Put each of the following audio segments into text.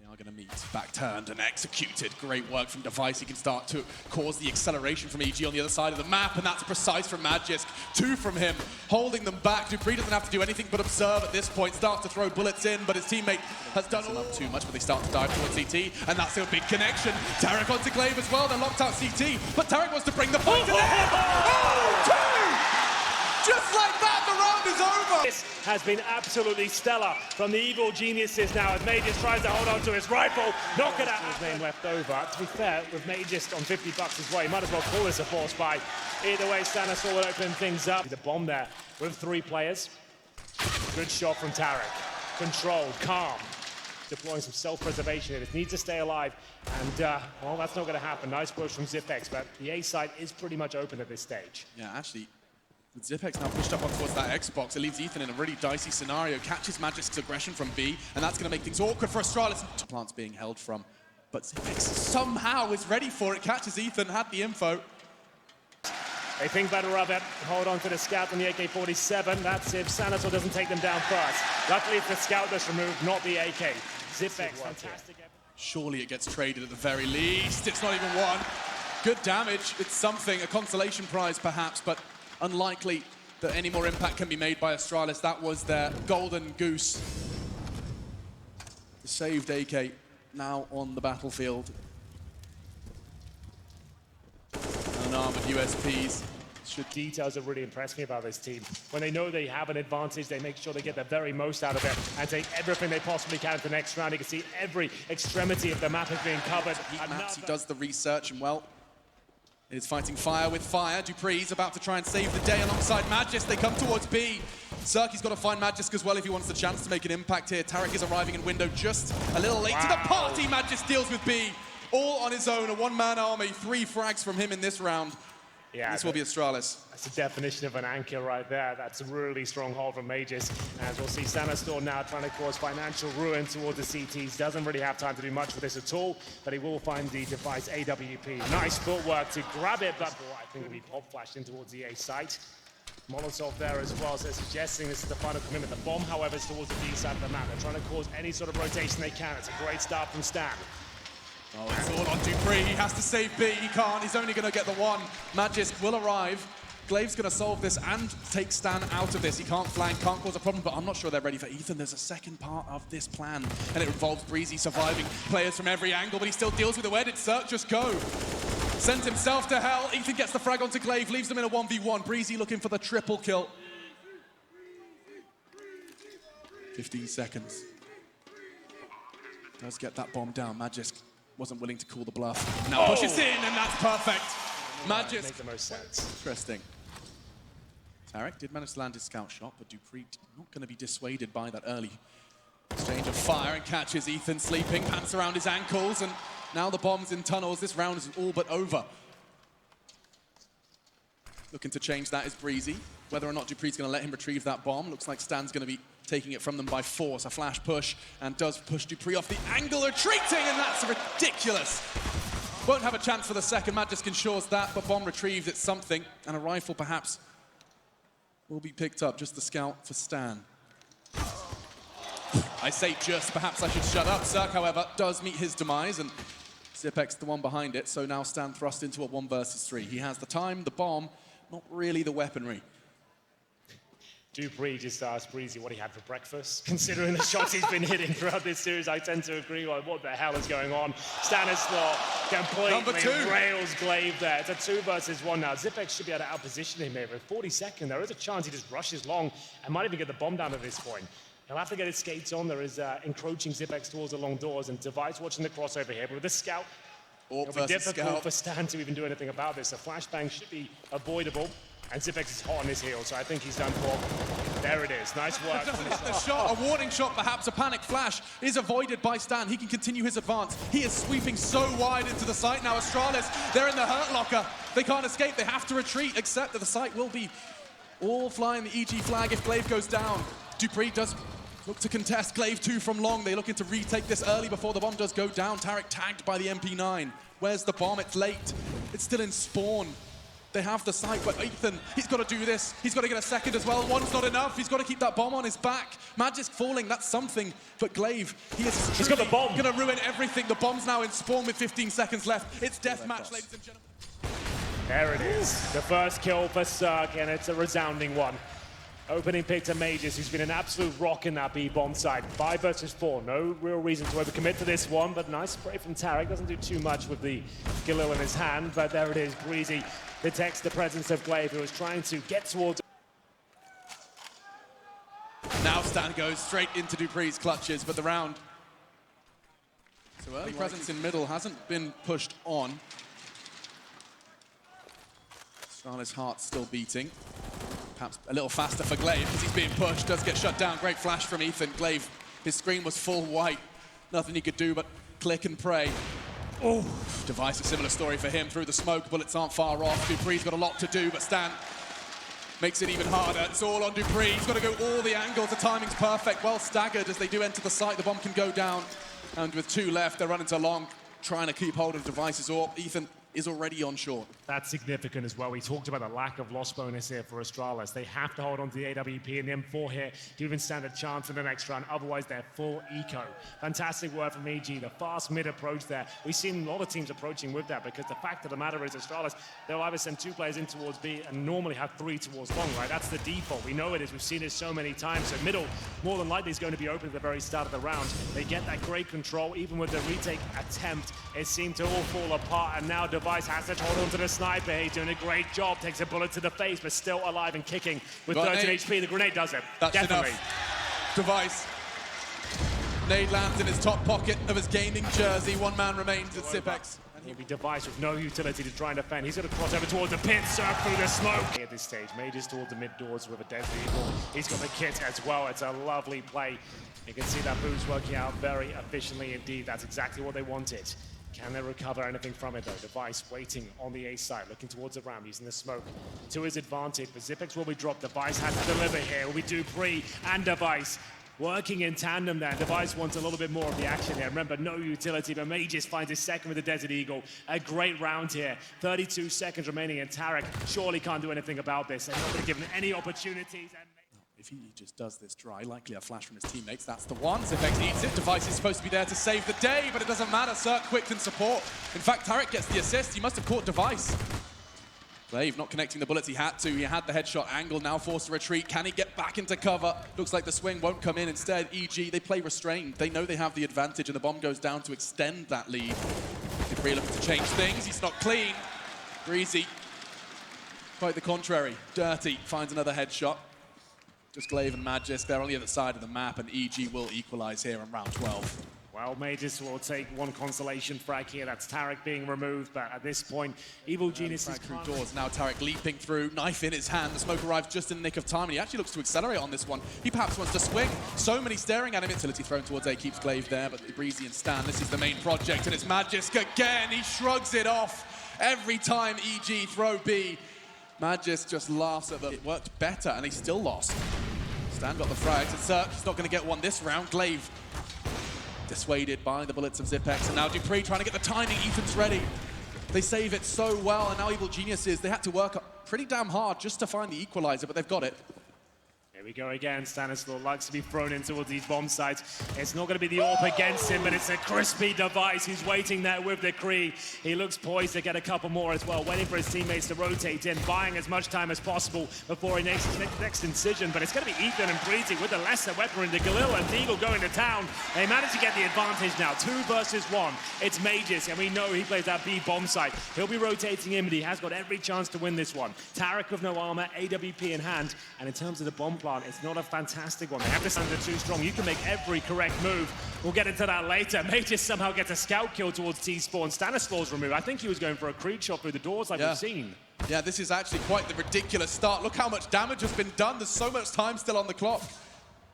Are going to meet. Back turned and executed. Great work from Device. He can start to cause the acceleration from EG on the other side of the map, and that's precise from Magisk. 2 from him, holding them back. dupreeh doesn't have to do anything but observe at this point. Starts to throw bullets in, but his teammate has done up too much, but they start to dive towards CT, and that's a big connection. Tarek onto Glaive as well. They're locked out CT, but Tarek wants to bring the fight to the end. Oh, 2! Just like that, the round is over! This has been absolutely stellar from the evil geniuses now as Magisk tries to hold on to his rifle, knock it out. His name left over. To be fair, with Magisk on $50 as well, you might as well call this a force buy. Either way, Stanislaw will open things up. The bomb there with 3 players. Good shot from Tarek. Controlled, calm. Deploying some self-preservation here. It needs to stay alive. And, well, that's not going to happen. Nice push from Zipex, but the A side is pretty much open at this stage. Yeah, actually, with Zipex now pushed up on towards that Xbox, it leaves Ethan in a really dicey scenario. Catches Magisk's aggression from B, and that's going to make things awkward for Astralis. Plants being held from, but Zipex somehow is ready for it. Catches Ethan, had the info. They think better of it. Hold on to the scout on the AK-47. That's if Stanislaw doesn't take them down first. Luckily, it's the scout that's removed, not the AK. Zipex, fantastic. Surely it gets traded at the very least. It's not even one. Good damage. It's something, a consolation prize perhaps, but unlikely that any more impact can be made by Astralis. That was their golden goose. The saved AK now on the battlefield. Unarmored USPs. Details have really impressed me about this team. When they know they have an advantage, they make sure they get the very most out of it and take everything they possibly can to the next round. You can see every extremity of the map is being covered. He does the research, and well, it is fighting fire with fire. dupreeh's about to try and save the day alongside Magisk. They come towards B. Cirky's got to find Magisk as well if he wants the chance to make an impact here. Tarek is arriving in window just a little late to the party. Magisk deals with B. All on his own, a one-man army. 3 frags from him in this round. Yeah, this will be Astralis. That's the definition of an anchor right there. That's a really strong hold from Magisk. As we'll see, Stanislaw now trying to cause financial ruin towards the CTs. Doesn't really have time to do much with this at all, but he will find the Device AWP. Nice footwork to grab it, but I think will be pop flashed in towards the A site. Molotov there as well, so suggesting this is the final commitment. The bomb, however, is towards the B side of the map. They're trying to cause any sort of rotation they can. It's a great start from Stan. Oh, it's all on dupreeh. He has to save B. He can't. He's only going to get the one. Magisk will arrive. Glaive's going to solve this and take Stan out of this. He can't flank, can't cause a problem, but I'm not sure they're ready for Ethan. There's a second part of this plan, and it involves Breezy surviving players from every angle, but he still deals with it. Where did Cirque just go? Sends himself to hell. Ethan gets the frag onto Glaive, leaves them in a 1v1. Breezy looking for the triple kill. 15 seconds. Does get that bomb down. Magisk wasn't willing to call the bluff. Now pushes in, and that's perfect. Magisk. Makes the most sense. Interesting. Tarek did manage to land his scout shot, but dupreeh not going to be dissuaded by that early exchange of fire, and catches Ethan sleeping, pants around his ankles, and now the bomb's in tunnels. This round is all but over. Looking to change that is Breezy. Whether or not dupreeh's going to let him retrieve that bomb, looks like Stan's going to be taking it from them by force. A flash push, and does push dupreeh off the angle, retreating, and that's ridiculous. Won't have a chance for the second. Magisk ensures that, but bomb retrieved. It's something, and a rifle perhaps will be picked up. Just the scout for Stan. I say just, perhaps I should shut up. Cirque, however, does meet his demise, and Zipex the one behind it, so now Stan thrust into a 1 versus 3. He has the time, the bomb, not really the weaponry. dupreeh just asked Breezy what he had for breakfast. Considering the shots he's been hitting throughout this series, I tend to agree on what the hell is going on. Stanislaw completely rails Glaive there. It's a 2 versus 1 now. Zipex should be able to outposition him here. With 40 seconds, there is a chance he just rushes long and might even get the bomb down at this point. He'll have to get his skates on. There is encroaching Zipex towards the long doors, and Device watching the crossover here. But with the scout, it'll be difficult for Stan to even do anything about this. A flashbang should be avoidable. And Zipex is hot on his heels, so I think he's done for. There it is. Nice work. The shot, a warning shot, perhaps a panic flash, is avoided by Stan. He can continue his advance. He is sweeping so wide into the site now. Astralis, they're in the hurt locker. They can't escape. They have to retreat, except that the site will be all flying the EG flag if Glaive goes down. dupreeh does look to contest. Glaive 2 from long. They're looking to retake this early before the bomb does go down. Tarek tagged by the MP9. Where's the bomb? It's late. It's still in spawn. They have the site, but Ethan, he's got to do this. He's got to get a second as well. One's not enough. He's got to keep that bomb on his back. Magisk falling, that's something. But Glaive, he's got the bomb. Going to ruin everything. The bomb's now in spawn with 15 seconds left. It's deathmatch, ladies and gentlemen. There it is. The first kill for Cirque, and it's a resounding one. Opening pick to Mages, who's been an absolute rock in that B-bomb side. 5 versus 4. No real reason to overcommit to this one, but nice spray from Tarek. Doesn't do too much with the Galil in his hand, but there it is. Breezy detects the presence of Glaive, who is trying to get towards. Now Stan goes straight into Dupree's clutches, but the round. So early presence in middle hasn't been pushed on. Astrali's heart's still beating. Perhaps a little faster for Glaive because he's being pushed. Does get shut down. Great flash from Ethan. Glaive, his screen was full white. Nothing he could do but click and pray. Oh, Device, a similar story for him through the smoke. Bullets aren't far off. Dupree's got a lot to do, but Stan makes it even harder. It's all on Dupree. He's got to go all the angles. The timing's perfect. Well staggered as they do enter the site. The bomb can go down. And with 2 left, they're running to long, trying to keep hold of Device's AWP. Ethan is already on short. That's significant as well. We talked about the lack of loss bonus here for Astralis. They have to hold on to the AWP and the M4 here to even stand a chance in the next round. Otherwise, they're full eco. Fantastic work from EG. The fast mid approach there. We've seen a lot of teams approaching with that because the fact of the matter is Astralis, they'll either send 2 players in towards B and normally have 3 towards long, right? That's the default. We know it is. We've seen it so many times. So middle, more than likely, is going to be open at the very start of the round. They get that great control. Even with the retake attempt, it seemed to all fall apart. And now Device has to hold on to the sniper. He's doing a great job. Takes a bullet to the face, but still alive and kicking with 13 HP. The grenade does it. That's definitely enough. Device. Nade lands in his top pocket of his gaming jersey. 1 man remains at Zipex. He'll be Device with no utility to try and defend. He's going to cross over towards the pit, surf through the smoke. At this stage, Mages towards the mid doors with a Desert Eagle. He's got the kit as well. It's a lovely play. You can see that boost working out very efficiently indeed. That's exactly what they wanted. Can they recover anything from it though? Device waiting on the A side, looking towards the ramp, using the smoke to his advantage. But Zipex will be dropped. Device has to deliver here. It will be Dupree and Device working in tandem there. Device wants a little bit more of the action here. Remember, no utility, but Mages finds his second with the Desert Eagle. A great round here. 32 seconds remaining, and Tarek surely can't do anything about this. They're not going to give him any opportunities. If he just does this dry, likely a flash from his teammates, that's the one. Zipex eats it. Device is supposed to be there to save the day, but it doesn't matter. Cirque quick can support. In fact, Tarek gets the assist. He must have caught Device. Glaive not connecting the bullets he had to. He had the headshot angle, now forced to retreat. Can he get back into cover? Looks like the swing won't come in. Instead, EG, they play restrained. They know they have the advantage, and the bomb goes down to extend that lead. Dupree looking to change things. He's not clean. Breezy, quite the contrary. Dirty finds another headshot. Just Glaive and Magisk, they're on the other side of the map, and EG will equalize here in round 12. Well, Mages will take one consolation frag here. That's Tarek being removed, but at this point, Evil Genius is through doors. Now Tarek leaping through, knife in his hand. The smoke arrives just in the nick of time, and he actually looks to accelerate on this one. He perhaps wants to swing. So many staring at him. Utility thrown towards A keeps Glaive there, but Breezy and Stan, this is the main project, and it's Magisk again. He shrugs it off every time EG throw B. Magisk just laughs at them. It worked better, and he still lost. Stan got the frags, and Cirque, he's not going to get one this round. Glaive dissuaded by the bullets of Zipex, and now Dupree trying to get the timing. Ethan's ready. They save it so well, and now Evil Geniuses, they had to work pretty damn hard just to find the equalizer, but they've got it. Here we go again. Stanislaw likes to be thrown in towards these bomb sites. It's not going to be the AWP against him, but it's a crispy Device who's waiting there with the Kree. He looks poised to get a couple more as well, waiting for his teammates to rotate in, buying as much time as possible before he makes his next incision. But it's going to be Ethan and Breezy with the lesser weapon in the Galil and Deagle going to town. They managed to get the advantage now. 2 versus 1. It's Mages, and we know he plays that B bomb site. He'll be rotating in, but he has got every chance to win this one. Tarek with no armor, AWP in hand, and in terms of the bomb plant, it's not a fantastic one. They have to stand too strong. You can make every correct move. We'll get into that later. Mages somehow gets a scout kill towards T-Spawn. Stanislaw's removed. I think he was going for a creep shot through the doors like we've seen. Yeah, this is actually quite the ridiculous start. Look how much damage has been done. There's so much time still on the clock.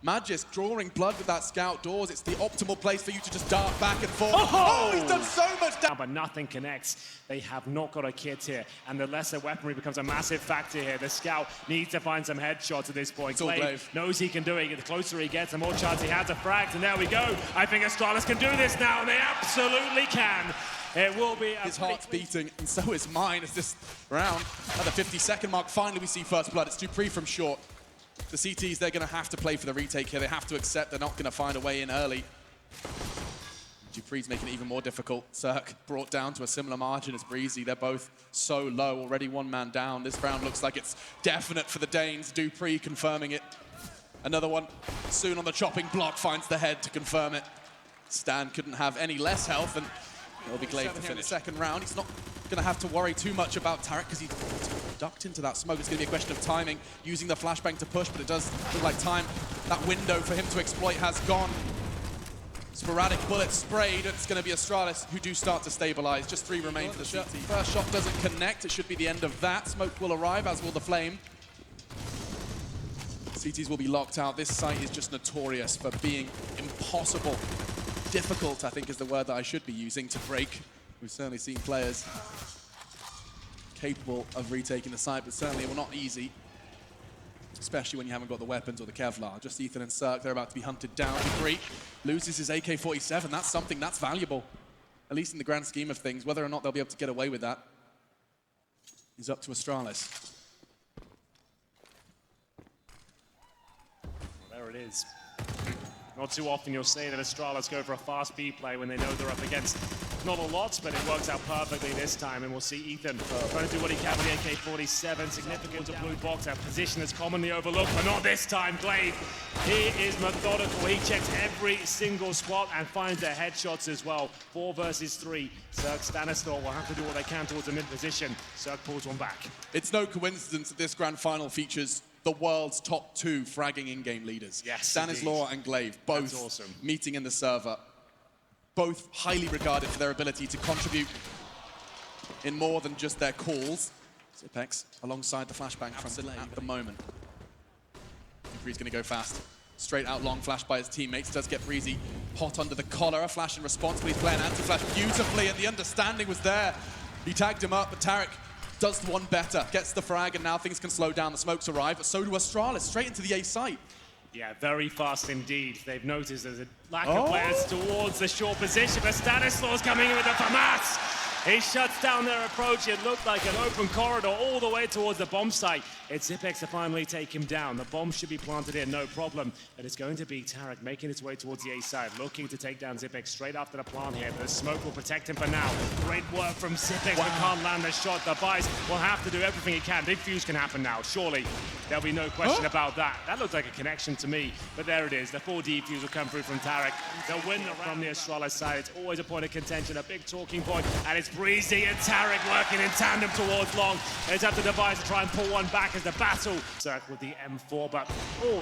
Magisk drawing blood with that scout doors. It's the optimal place for you to just dart back and forth. Oh! He's done so much damage. But nothing connects. They have not got a kit here, and the lesser weaponry becomes a massive factor here. The scout needs to find some headshots at this point. Glaive knows he can do it. The closer he gets, the more chance he has of frags, and there we go. I think Astrali can do this now, and they absolutely can. It will be his heart's beating, and so is mine as this round. At the 50-second mark, finally we see first blood. It's Dupree from short. The CTs, they're going to have to play for the retake here. They have to accept they're not going to find a way in early. Dupree's making it even more difficult. Cirque brought down to a similar margin as Breezy. They're both so low, already one man down. This round looks like it's definite for the Danes. Dupree confirming it. Another one soon on the chopping block finds the head to confirm it. Stan couldn't have any less health, and it'll be Glaive to finish. Second round, he's not going to have to worry too much about Tarek because he's ducked into that smoke. It's going to be a question of timing, using the flashbang to push, but it does look like time, that window for him to exploit has gone. Sporadic bullets sprayed. It's going to be Astrali who do start to stabilize. Just 3 remain for the CT. First shot doesn't connect. It should be the end of that. Smoke will arrive, as will the flame. CTs will be locked out. This site is just notorious for being impossible. Difficult, I think, is the word that I should be using to break. We've certainly seen players capable of retaking the site, but certainly it will not easy, especially when you haven't got the weapons or the Kevlar. Just Ethan and Cirque, they're about to be hunted down. Dupree loses his AK-47. That's something that's valuable, at least in the grand scheme of things. Whether or not they'll be able to get away with that is up to Astrali. There it is. Not too often you'll say that Astrali go for a fast B play when they know they're up against not a lot, but it works out perfectly this time, and we'll see Ethan trying to do what he can with the AK-47. Significant to blue box, a position that's commonly overlooked, but not this time. Glaive, he is methodical. He checks every single spot and finds the headshots as well. 4 versus 3. Cirque, Stanislaw will have to do what they can towards the mid position. Cirque pulls one back. It's no coincidence that this grand final features the world's top 2 fragging in-game leaders. Yes, Stanislaw and Glaive, both awesome. Meeting in the server. Both highly regarded for their ability to contribute in more than just their calls. Zipex alongside the flashbang from at the moment. Dupree's going to go fast. Straight out long flash by his teammates. Does get Breezy hot under the collar. A flash in response, but he's playing anti-flash beautifully, and the understanding was there. He tagged him up, but Tarek does one better. Gets the frag, and now things can slow down. The smokes arrive, but so do Astrali, straight into the A site. Yeah, very fast indeed. They've noticed there's a lack of players towards the short position, but Stanislaw's coming in with the FAMAS. He shuts down their approach. It looked like an open corridor all the way towards the bomb site. It's Zipex to finally take him down. The bomb should be planted in, no problem. But it's going to be Tarek making his way towards the A side, looking to take down Zipex straight after the plant here. The smoke will protect him for now. Great work from Zipex, but can't land the shot. The Vice will have to do everything he can. Big fuse can happen now, surely. There'll be no question about that. That looks like a connection to me, but there it is. The 4D fuse will come through from Tarek. They'll win the round from the Astrali side. It's always a point of contention, a big talking point, and it's Breezy and Tarek working in tandem towards long. It's up to Device to try and pull one back as the battle. Cirque with the M4, but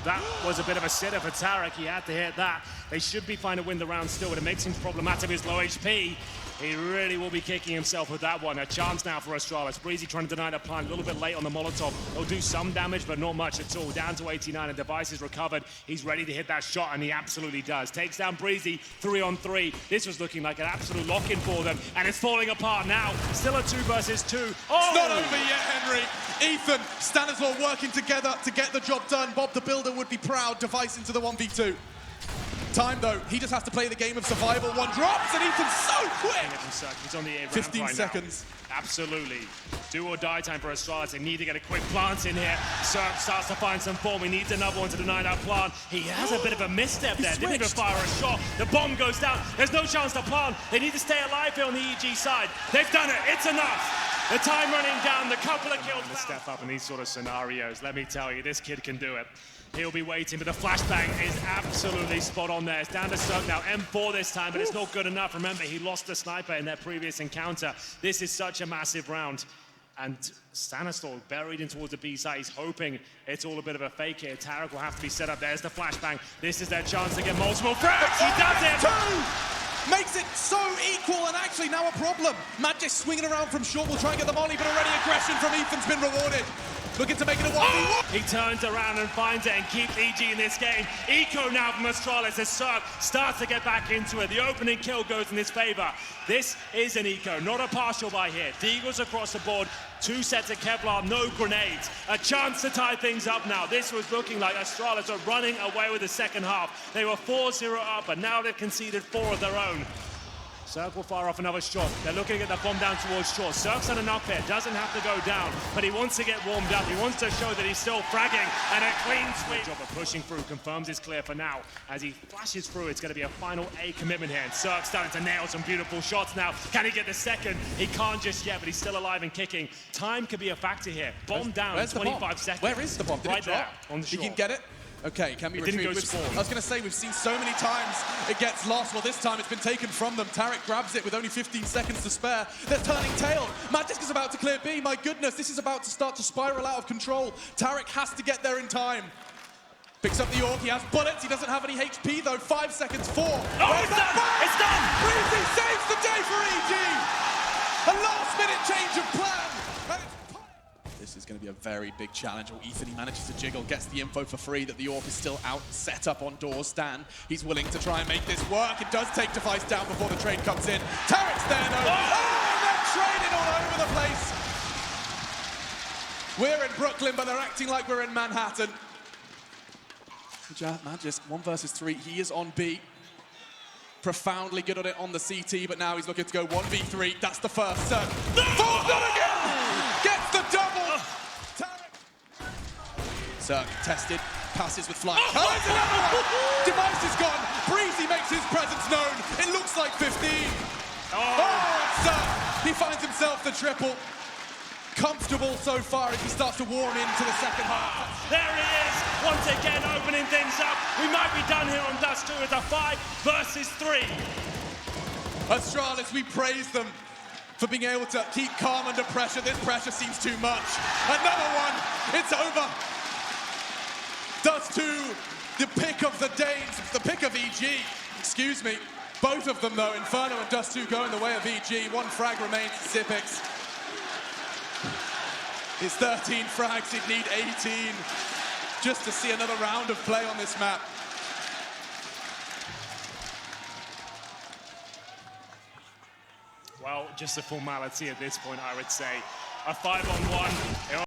that was a bit of a sitter for Tarek. He had to hit that. They should be fine to win the round still, but it makes him problematic with his low HP. He really will be kicking himself with that one. A chance now for Astrali. Breezy trying to deny the plant, a little bit late on the Molotov. He'll do some damage, but not much at all. Down to 89, and Device is recovered. He's ready to hit that shot, and he absolutely does. Takes down Breezy, 3-on-3. This was looking like an absolute lock-in for them, and it's falling apart now. Still a 2 versus 2. It's not over yet, Henry. Ethan, Stanislaw working together to get the job done. Bob the Builder would be proud. Device into the 1v2. Time though, he just has to play the game of survival. One drops, and Ethan's so quick! He's on the A ramp 15 right seconds. Now. Absolutely. Do or die time for Astrali. They need to get a quick plant in here. Cirque starts to find some form. He needs another one to deny that plant. He has a bit of a misstep there. Didn't even fire a shot. The bomb goes down. There's no chance to plant. They need to stay alive here on the EG side. They've done it. It's enough. The time running down. The couple of kills. Step up in these sort of scenarios. Let me tell you, this kid can do it. He'll be waiting, but the flashbang is absolutely spot on there. It's down to Cirque now. M4 this time, but it's not good enough. Remember, he lost the sniper in their previous encounter. This is such a massive round. And Stanislaw buried in towards the B side. He's hoping it's all a bit of a fake here. Tarek will have to be set up. There's the flashbang. This is their chance to get multiple frags. He does it! Makes it so equal, and actually now a problem. Magisk swinging around from short will try and get the molly, but already aggression from Ethan's been rewarded. looking to make it a 1v1. He turns around and finds it and keeps EG in this game. Eco now from Astralis as Cirque starts to get back into it. The opening kill goes in his favor. This is an Eco, not a partial buy here. Deagles across the board, 2 sets of Kevlar, no grenades. A chance to tie things up now. This was looking like Astralis were running away with the second half. They were 4-0 up, but now they've conceded 4 of their own. Cirque will fire off another shot. They're looking at the bomb down towards shore. Cirque's had enough here, doesn't have to go down, but he wants to get warmed up. He wants to show that he's still fragging, and a clean sweep. Job of pushing through, confirms it's clear for now. As he flashes through, it's going to be a final A commitment here, and Cirque's starting to nail some beautiful shots now. Can he get the second? He can't just yet, but he's still alive and kicking. Time could be a factor here. Bomb down in 25 seconds. Where is the bomb? Did right it drop? there, on the shore. He can get it? Okay, can be retrieved. I was going to say, we've seen so many times it gets lost. Well, this time it's been taken from them. Tarek grabs it with only 15 seconds to spare. They're turning tail. Magisk is about to clear B. My goodness, this is about to start to spiral out of control. Tarek has to get there in time. Picks up the Orc. He has bullets. He doesn't have any HP, though. 5 seconds, 4. Oh, it's done! It's done! Breezy saves the day for EG. A last-minute change of plan. This is going to be a very big challenge. Oh, Ethan, he manages to jiggle, gets the info for free that the Orc is still out, set up on doors. Stan, he's willing to try and make this work. It does take Device down before the trade comes in. Tarek's there, though. Oh, they're trading all over the place. We're in Brooklyn, but they're acting like we're in Manhattan. Magisk, 1 versus 3. He is on B. Profoundly good at it on the CT, but now he's looking to go 1v3. That's the first. Falls down again! Gets the double! Cirque tested, passes with flying. Oh, there's another one! Device is gone. Breezy makes his presence known. It looks like 15. Oh, it's Cirque. He finds himself the triple. Comfortable so far as he starts to warm into the second half. There he is, once again opening things up. We might be done here on Dust 2 with a 5 versus 3. Astralis, we praise them for being able to keep calm under pressure. This pressure seems too much. Another one, it's over. Dust 2, the pick of the Danes, the pick of EG, excuse me. Both of them though, Inferno and Dust 2 going the way of EG. 1 frag remains to Zippix. It's 13 frags, he'd need 18 just to see another round of play on this map. Well, just a formality at this point, I would say. A 5-on-1.